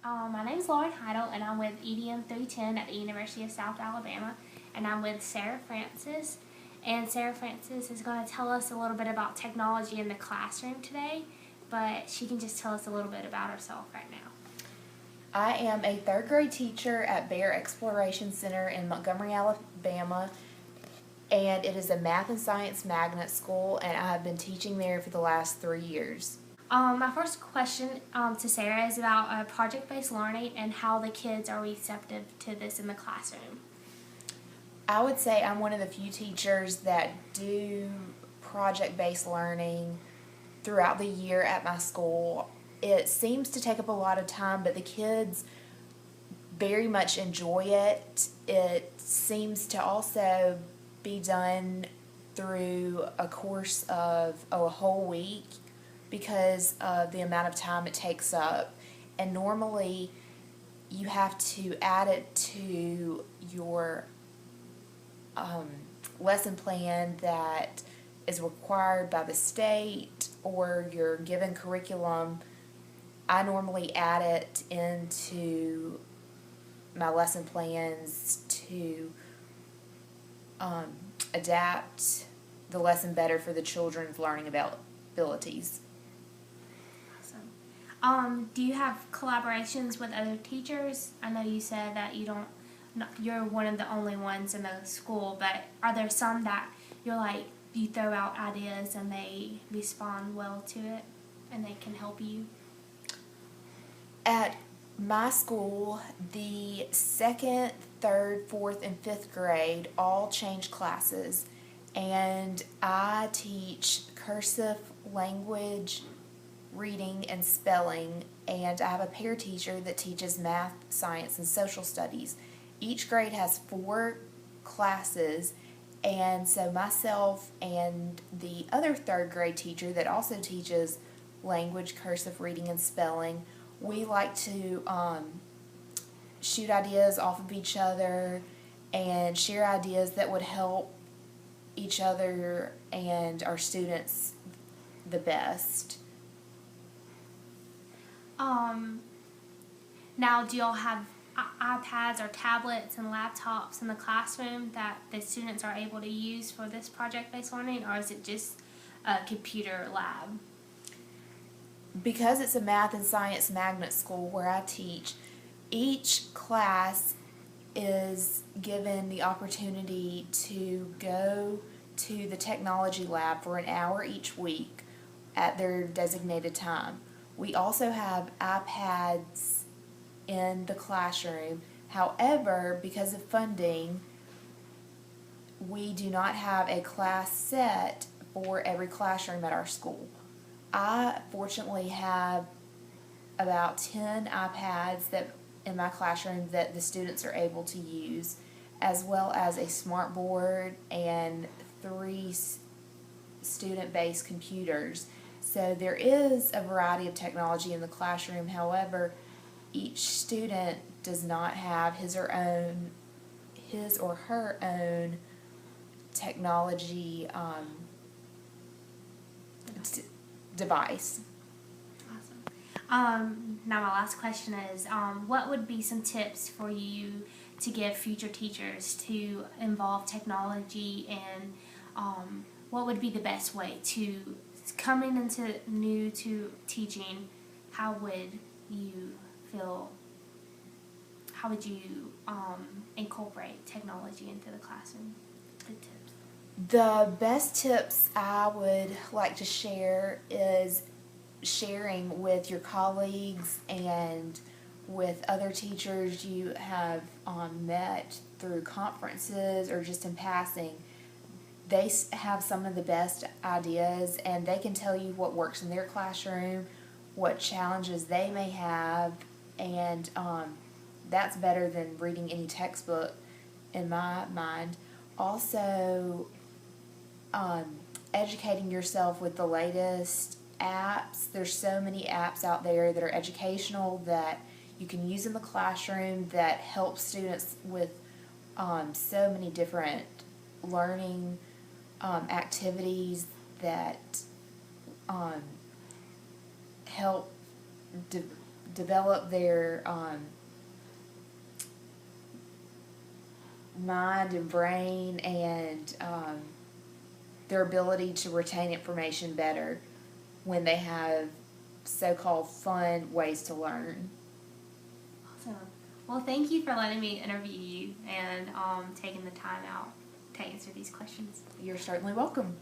My name is Lauren Heidel, and I'm with EDM 310 at the University of South Alabama, and I'm with Sarah Francis. And Sarah Francis is going to tell us a little bit about technology in the classroom today, but she can just tell us a little bit about herself right now. I am a third grade teacher at Bear Exploration Center in Montgomery, Alabama, and it is a math and science magnet school, and I have been teaching there for the last 3 years. My first question to Sarah is about project-based learning and how the kids are receptive to this in the classroom. I would say I'm one of the few teachers that do project-based learning throughout the year at my school. It seems to take up a lot of time, but the kids very much enjoy it. It seems to also be done through a course of a whole week because of the amount of time it takes up. And normally you have to add it to your lesson plan that is required by the state or your given curriculum. I normally add it into my lesson plans to adapt the lesson better for the children's learning abilities. Awesome. Do you have collaborations with other teachers? I know you said that you're one of the only ones in the school, but are there some that you throw out ideas and they respond well to it and they can help you? At my school, the 2nd, 3rd, 4th, and 5th grade all change classes, and I teach cursive language, reading, and spelling, and I have a pair teacher that teaches math, science, and social studies. Each grade has 4 classes, and so myself and the other 3rd grade teacher that also teaches language, cursive, reading, and spelling, we like to shoot ideas off of each other and share ideas that would help each other and our students the best. Now, do y'all have iPads or tablets and laptops in the classroom that the students are able to use for this project-based learning, or is it just a computer lab? Because it's a math and science magnet school where I teach, each class is given the opportunity to go to the technology lab for an hour each week at their designated time. We also have iPads in the classroom. However, because of funding, we do not have a class set for every classroom at our school. I fortunately have about 10 iPads in my classroom that the students are able to use, as well as a smart board and 3 student-based computers. So there is a variety of technology in the classroom. However, each student does not have his or her own technology device. Awesome. Now my last question is, what would be some tips for you to give future teachers to involve technology, and what would be the best way to coming into new to teaching? How would you incorporate technology into the classroom? Good tips. The best tips I would like to share is sharing with your colleagues and with other teachers you have met through conferences or just in passing. They have some of the best ideas, and they can tell you what works in their classroom, what challenges they may have, and that's better than reading any textbook in my mind. Also, educating yourself with the latest apps. There's so many apps out there that are educational that you can use in the classroom that help students with so many different learning activities that help develop their mind and brain and their ability to retain information better when they have so-called fun ways to learn. Awesome. Well, thank you for letting me interview you and taking the time out to answer these questions. You're certainly welcome.